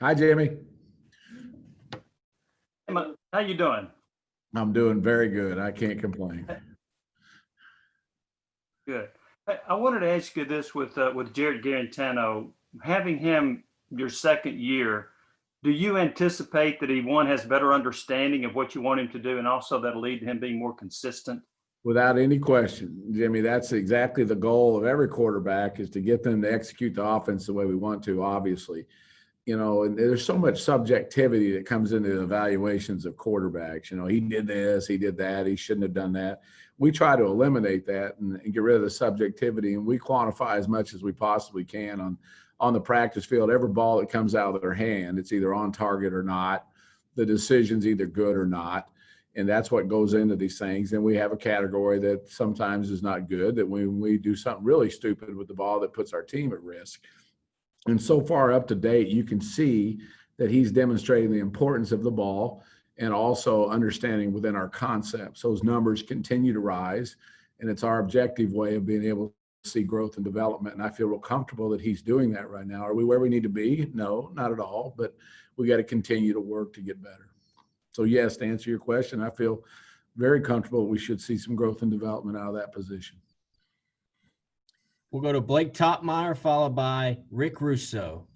Hi, Jimmy. How you doing? I'm doing very good. I can't complain. Good. I wanted to ask you this with Jared Garantano, having him your second year, do you anticipate that he has better understanding of what you want him to do, and also that'll lead to him being more consistent? Without any question, Jimmy, that's exactly the goal of every quarterback, is to get them to execute the offense the way we want to, obviously. And there's so much subjectivity that comes into the evaluations of quarterbacks. He did this, he did that, he shouldn't have done that. We try to eliminate that and get rid of the subjectivity, and we quantify as much as we possibly can on the practice field. Every ball that comes out of their hand, it's either on target or not. The decision's either good or not. And that's what goes into these things. And we have a category that sometimes is not good, that when we do something really stupid with the ball that puts our team at risk. And so far up to date, you can see that he's demonstrating the importance of the ball and also understanding within our concepts. Those numbers continue to rise, and it's our objective way of being able to see growth and development. And I feel real comfortable that he's doing that right now. Are we where we need to be? No, not at all, but we got to continue to work to get better. So yes, to answer your question, I feel very comfortable we should see some growth and development out of that position. We'll go to Blake Topmeyer, followed by Rick Russo.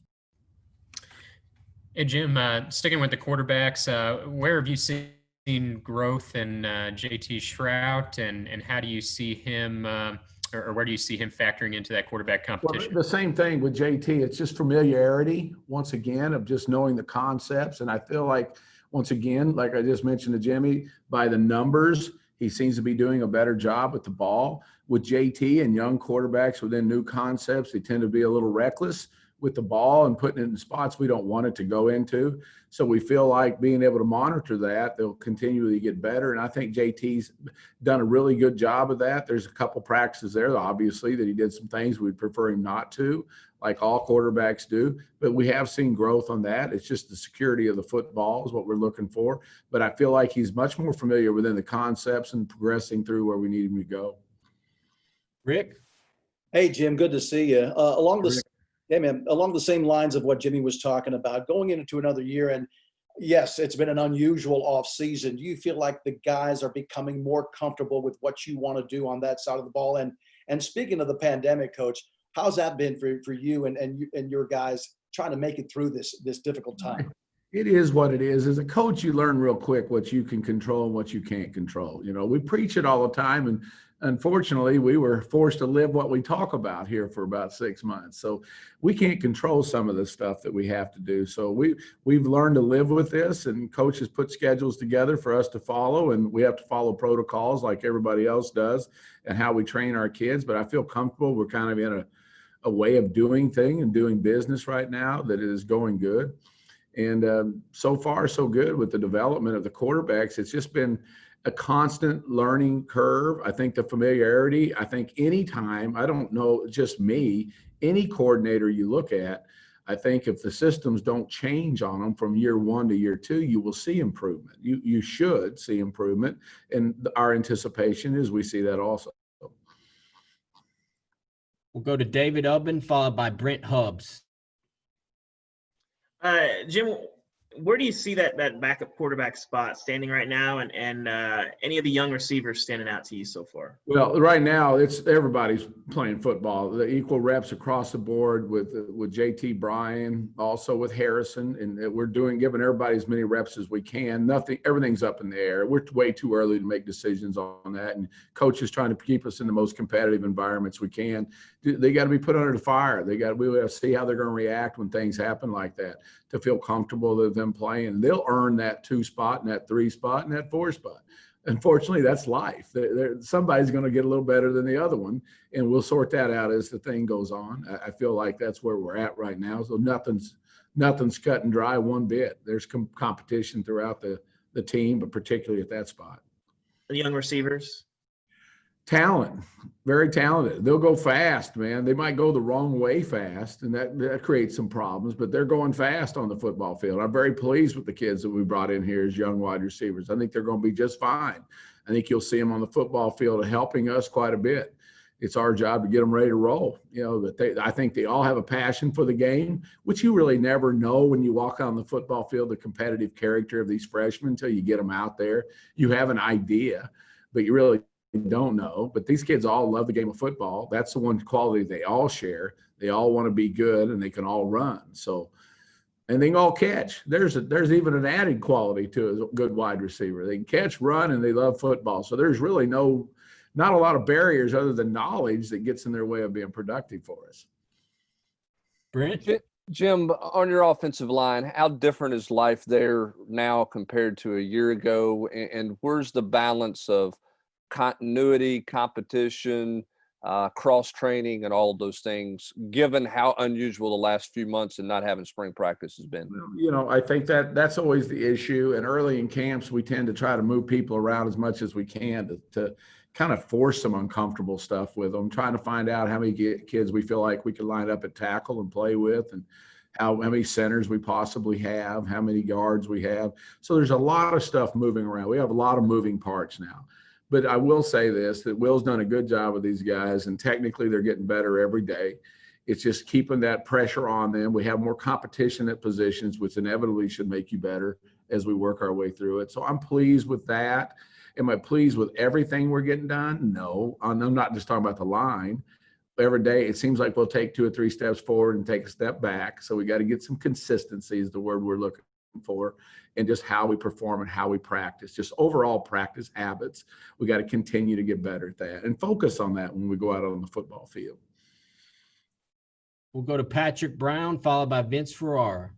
Hey, Jim, sticking with the quarterbacks, where have you seen growth in JT Shrout, and how do you see him, or where do you see him factoring into that quarterback competition? Well, the same thing with JT. It's just familiarity, once again, of just knowing the concepts. And I feel like, once again, like I just mentioned to Jimmy, by the numbers, he seems to be doing a better job with the ball. With JT and young quarterbacks within new concepts, they tend to be a little reckless with the ball and putting it in spots we don't want it to go into. So we feel like being able to monitor that, they'll continually get better. And I think JT's done a really good job of that. There's a couple practices there, obviously, that he did some things we'd prefer him not to, like all quarterbacks do. But we have seen growth on that. It's just the security of the football is what we're looking for. But I feel like he's much more familiar within the concepts and progressing through where we need him to go. Rick? Hey, Jim, good to see you. Along the same lines of what Jimmy was talking about, going into another year, and yes, it's been an unusual off season. Do you feel like the guys are becoming more comfortable with what you want to do on that side of the ball? And speaking of the pandemic, Coach, how's that been for you and your guys trying to make it through this difficult time? It is what it is. As a coach, you learn real quick what you can control and what you can't control. We preach it all the time, and unfortunately, we were forced to live what we talk about here for about 6 months. So we can't control some of the stuff that we have to do. So we've learned to live with this, and coaches put schedules together for us to follow, and we have to follow protocols like everybody else does and how we train our kids. But I feel comfortable. We're kind of in a way of doing things and doing business right now that is going good. And so far, so good with the development of the quarterbacks. It's just been a constant learning curve. I think the familiarity, I think anytime, I don't know, just me, any coordinator you look at, I think if the systems don't change on them from year one to year two, you will see improvement. You should see improvement. And our anticipation is we see that also. We'll go to David Ubben, followed by Brent Hubbs. Jim, where do you see that backup quarterback spot standing right now, and any of the young receivers standing out to you so far? Well, right now everybody's playing football. The equal reps across the board with JT Bryan, also with Harrison, and we're giving everybody as many reps as we can. Everything's up in the air. We're way too early to make decisions on that, and coach is trying to keep us in the most competitive environments we can. They got to be put under the fire. We have to see how they're going to react when things happen like that to feel comfortable with them playing. They'll earn that 2 spot and that 3 spot and that 4 spot. Unfortunately, that's life. Somebody's going to get a little better than the other one, and we'll sort that out as the thing goes on. I feel like that's where we're at right now. So nothing's cut and dry one bit. There's competition throughout the team, but particularly at that spot. The young receivers? Talent, very talented. They'll go fast, man. They might go the wrong way fast, and that creates some problems, but they're going fast on the football field. I'm very pleased with the kids that we brought in here as young wide receivers. I think they're going to be just fine. I think you'll see them on the football field helping us quite a bit. it's our job to get them ready to roll. You know, that I think they all have a passion for the game, which you really never know when you walk on the football field, the competitive character of these freshmen until you get them out there. You have an idea, but you really don't know. But these kids all love the game of football. That's the one quality they all share. They all want to be good, and they can all run. So, and they can all catch. There's even an added quality to a good wide receiver. They can catch, run, and they love football. So there's really not a lot of barriers other than knowledge that gets in their way of being productive for us. Brent? Jim, on your offensive line, how different is life there now compared to a year ago? And where's the balance of continuity, competition, cross-training, and all of those things, given how unusual the last few months and not having spring practice has been? You know, I think that's always the issue. And early in camps, we tend to try to move people around as much as we can to kind of force some uncomfortable stuff with them, trying to find out how many kids we feel like we can line up at tackle and play with, and how many centers we possibly have, how many guards we have. So there's a lot of stuff moving around. We have a lot of moving parts now. But I will say this, that Will's done a good job with these guys, and technically they're getting better every day. It's just keeping that pressure on them. We have more competition at positions, which inevitably should make you better as we work our way through it. So I'm pleased with that. Am I pleased with everything we're getting done? No, I'm not just talking about the line. Every day, it seems like we'll take 2 or 3 steps forward and take a step back. So we got to get some consistency is the word we're looking for, and just how we perform and how we practice, just overall practice habits. We got to continue to get better at that and focus on that when we go out on the football field. We'll go to Patrick Brown, followed by Vince Ferrara.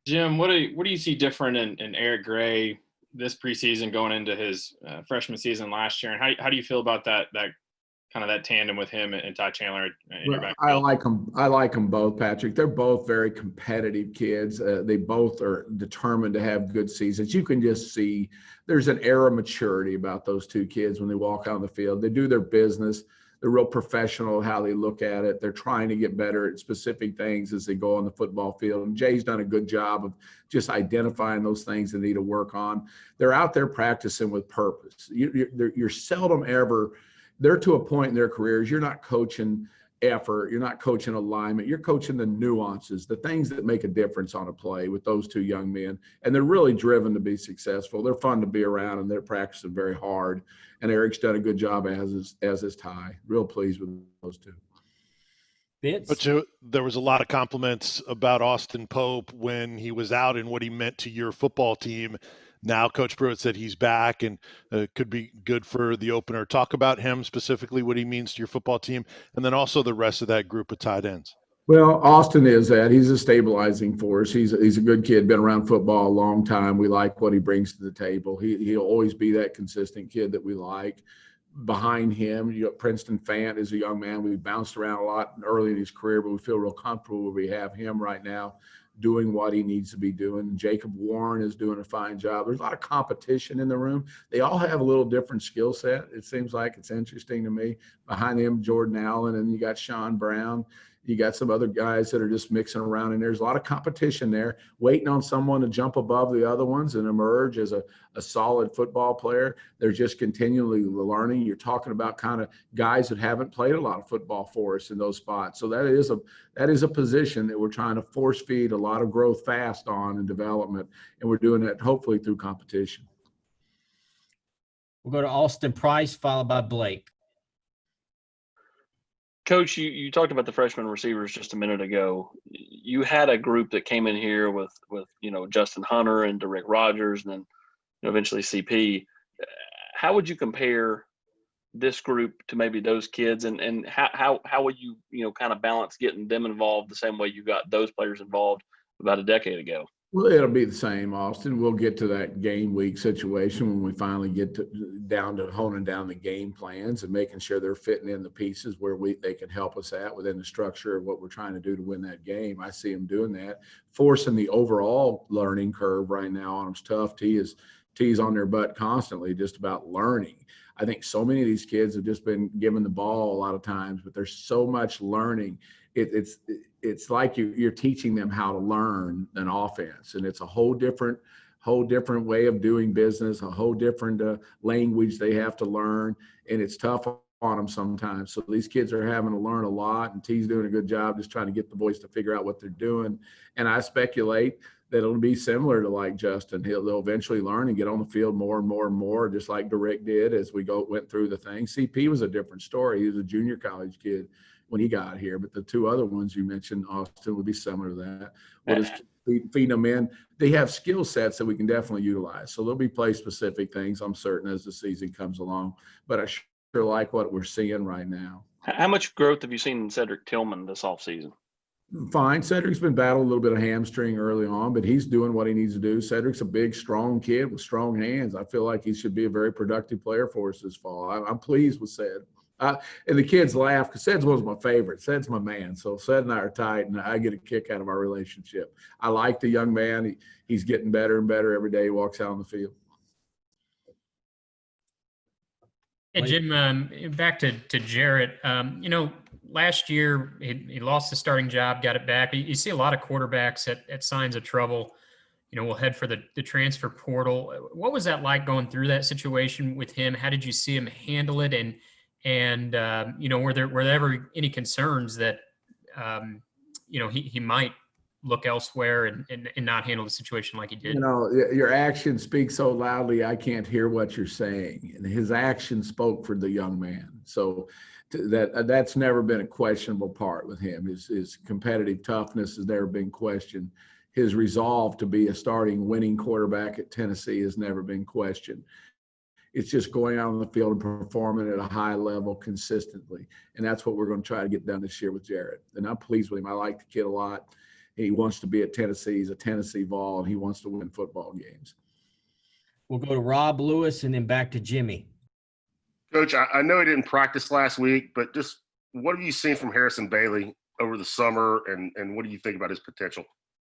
Jim, what do you see different in Eric Gray this preseason going into his freshman season last year? And how do you feel about that kind of that tandem with him and Ty Chandler in your backfield? I like them both, Patrick. They're both very competitive kids. They both are determined to have good seasons. You can just see there's an air of maturity about those two kids when they walk out on the field. They do their business. They're real professional how they look at it. They're trying to get better at specific things as they go on the football field. And Jay's done a good job of just identifying those things they need to work on. They're out there practicing with purpose. You're seldom ever – they're to a point in their careers, you're not coaching effort, you're not coaching alignment, you're coaching the nuances, the things that make a difference on a play with those two young men. And they're really driven to be successful. They're fun to be around, and they're practicing very hard. And Eric's done a good job, as is Ty. Real pleased with those two. Vince? But there was a lot of compliments about Austin Pope when he was out and what he meant to your football team. Now Coach Pruitt said he's back and could be good for the opener. Talk about him specifically, what he means to your football team, and then also the rest of that group of tight ends. Well, Austin is that. He's a stabilizing force. He's a good kid, been around football a long time. We like what he brings to the table. He'll always be that consistent kid that we like. Behind him, you got Princeton Fant is a young man. We bounced around a lot early in his career, but we feel real comfortable where we have him right now doing what he needs to be doing. Jacob Warren is doing a fine job. There's a lot of competition in the room. They all have a little different skill set. It seems like it's interesting to me. Behind him, Jordan Allen, and you got Sean Brown. You got some other guys that are just mixing around, and there's a lot of competition there, waiting on someone to jump above the other ones and emerge as a solid football player. They're just continually learning. You're talking about kind of guys that haven't played a lot of football for us in those spots. So that is a position that we're trying to force feed a lot of growth fast on and development, and we're doing that hopefully through competition. We'll go to Austin Price, followed by Blake. Coach, you talked about the freshman receivers just a minute ago. You had a group that came in here with Justin Hunter and Derek Rogers, and then eventually CP. How would you compare this group to maybe those kids, and how would you kind of balance getting them involved the same way you got those players involved about a decade ago? Well, it'll be the same, Austin. We'll get to that game week situation when we finally get down to honing down the game plans and making sure they're fitting in the pieces where they can help us at within the structure of what we're trying to do to win that game. I see them doing that. Forcing the overall learning curve right now on them's tough. T's on their butt constantly just about learning. I think so many of these kids have just been given the ball a lot of times, but there's so much learning. It's like you're teaching them how to learn an offense, and it's a whole different way of doing business, a whole different language they have to learn, and it's tough on them sometimes. So these kids are having to learn a lot, and T's doing a good job just trying to get the boys to figure out what they're doing. And I speculate that it'll be similar to like Justin. They'll eventually learn and get on the field more and more and more, just like Derek did as we went through the thing. CP was a different story. He was a junior college kid when he got here, but the two other ones you mentioned, Austin, would be similar to that. We'll just feed them in. They have skill sets that we can definitely utilize. So there'll be play-specific things, I'm certain, as the season comes along. But I sure like what we're seeing right now. How much growth have you seen in Cedric Tillman this offseason? Fine. Cedric's been battling a little bit of hamstring early on, but he's doing what he needs to do. Cedric's a big, strong kid with strong hands. I feel like he should be a very productive player for us this fall. I'm pleased with Ced. And the kids laugh because Ced's was my favorite. Ced's my man. So Ced and I are tight, and I get a kick out of our relationship. I like the young man. He's getting better and better every day he walks out on the field. Hey, Jim, back to Jarrett. Last year he lost the starting job, got it back. You see a lot of quarterbacks at signs of trouble, will head for the transfer portal. What was that like going through that situation with him? How did you see him handle it? And were there ever any concerns that, he might look elsewhere and not handle the situation like he did? Your actions speak so loudly, I can't hear what you're saying. And his actions spoke for the young man. So that's never been a questionable part with him. His competitive toughness has never been questioned. His resolve to be a starting winning quarterback at Tennessee has never been questioned. It's just going out on the field and performing at a high level consistently. And that's what we're going to try to get done this year with Jarrett. And I'm pleased with him. I like the kid a lot. He wants to be at Tennessee. He's a Tennessee Vol, and he wants to win football games. We'll go to Rob Lewis and then back to Jimmy. Coach, I know he didn't practice last week, but just what have you seen from Harrison Bailey over the summer, and what do you think about his potential?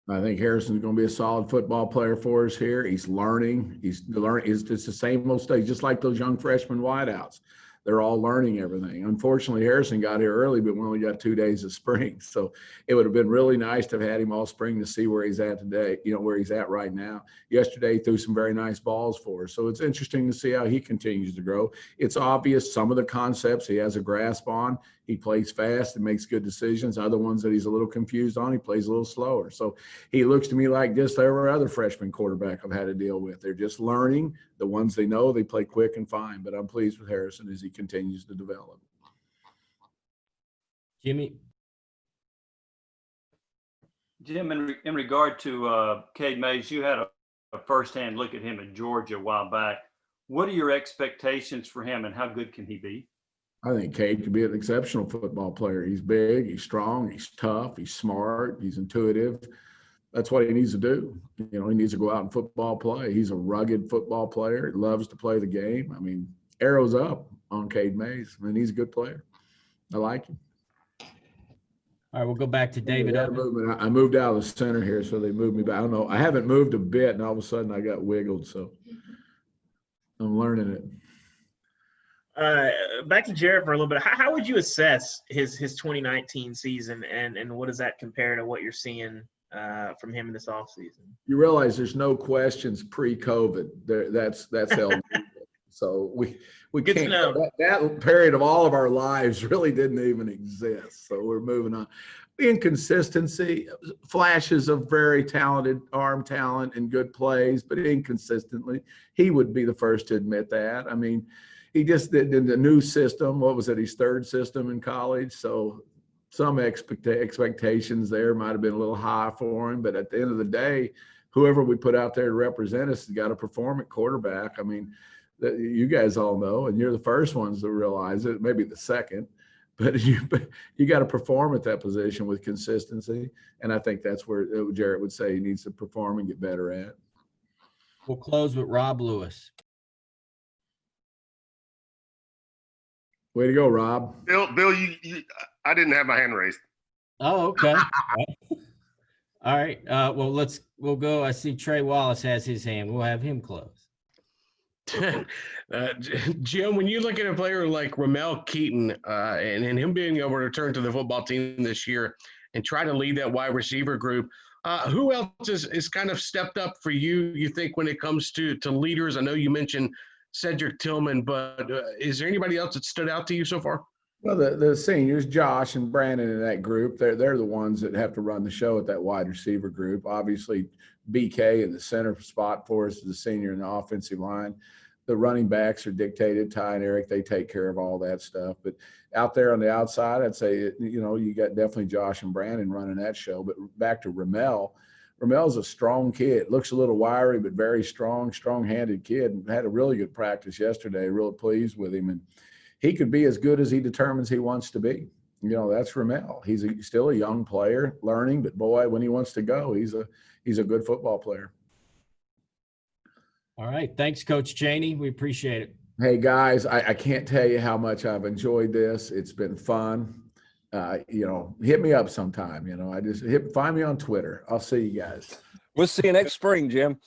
I think Harrison's going to be a solid football player for us here. He's learning. It's the same old stage, just like those young freshman wideouts. They're all learning everything. Unfortunately, Harrison got here early, but we only got 2 days of spring. So it would have been really nice to have had him all spring to see where he's at today, where he's at right now. Yesterday, he threw some very nice balls for us. So it's interesting to see how he continues to grow. It's obvious some of the concepts he has a grasp on. He plays fast and makes good decisions. Other ones that he's a little confused on, he plays a little slower. So he looks to me like just every other freshman quarterback I've had to deal with. They're just learning. The ones they know, they play quick and fine. But I'm pleased with Harrison as he continues to develop. Jimmy? Jim, in regard to Cade Mays, you had a firsthand look at him at Georgia a while back. What are your expectations for him, and how good can he be? I think Cade could be an exceptional football player. He's big, he's strong, he's tough, he's smart, he's intuitive. That's what he needs to do. He needs to go out and football play. He's a rugged football player. He loves to play the game. I mean, arrows up on Cade Mays. I mean, he's a good player. I like him. All right, we'll go back to David. I moved out of the center here, so they moved me back. I don't know. I haven't moved a bit, and all of a sudden I got wiggled, so I'm learning it. Back to Jarrett for a little bit. How would you assess his 2019 season, and what does that compare to what you're seeing from him in this offseason? You realize there's no questions pre-COVID. That's held. So we can't. That period of all of our lives really didn't even exist. So we're moving on. Inconsistency, flashes of very talented arm talent and good plays, but inconsistently. He would be the first to admit that. I mean, he just did in the new system. What was it? His third system in college. So some expectations there might have been a little high for him. But at the end of the day, whoever we put out there to represent us has got to perform at quarterback. I mean, you guys all know, and you're the first ones to realize it, maybe the second. But you got to perform at that position with consistency. And I think that's where Jarrett would say he needs to perform and get better at. We'll close with Rob Lewis. Way to go, Rob. Bill, I didn't have my hand raised. Oh, okay. All right. We'll go. I see Trey Wallace has his hand. We'll have him close. Jim, when you look at a player like Ramel Keaton and him being able to return to the football team this year and try to lead that wide receiver group, who else is kind of stepped up for you think, when it comes to leaders? I know you mentioned Cedric Tillman, but is there anybody else that stood out to you so far? Well, the seniors, Josh and Brandon in that group, they're the ones that have to run the show at that wide receiver group. Obviously, BK in the center spot for us is the senior in the offensive line. The running backs are dictated. Ty and Eric, they take care of all that stuff. But out there on the outside, I'd say, you got definitely Josh and Brandon running that show. But back to Ramel. Ramel's a strong kid. Looks a little wiry, but very strong-handed kid. And had a really good practice yesterday. Really pleased with him. And he could be as good as he determines he wants to be. That's Ramel. He's still a young player, learning, but boy, when he wants to go, he's a good football player. All right. Thanks, Coach Chaney. We appreciate it. Hey, guys, I can't tell you how much I've enjoyed this. It's been fun. Hit me up sometime. Find me on Twitter. I'll see you guys. We'll see you next spring, Jim.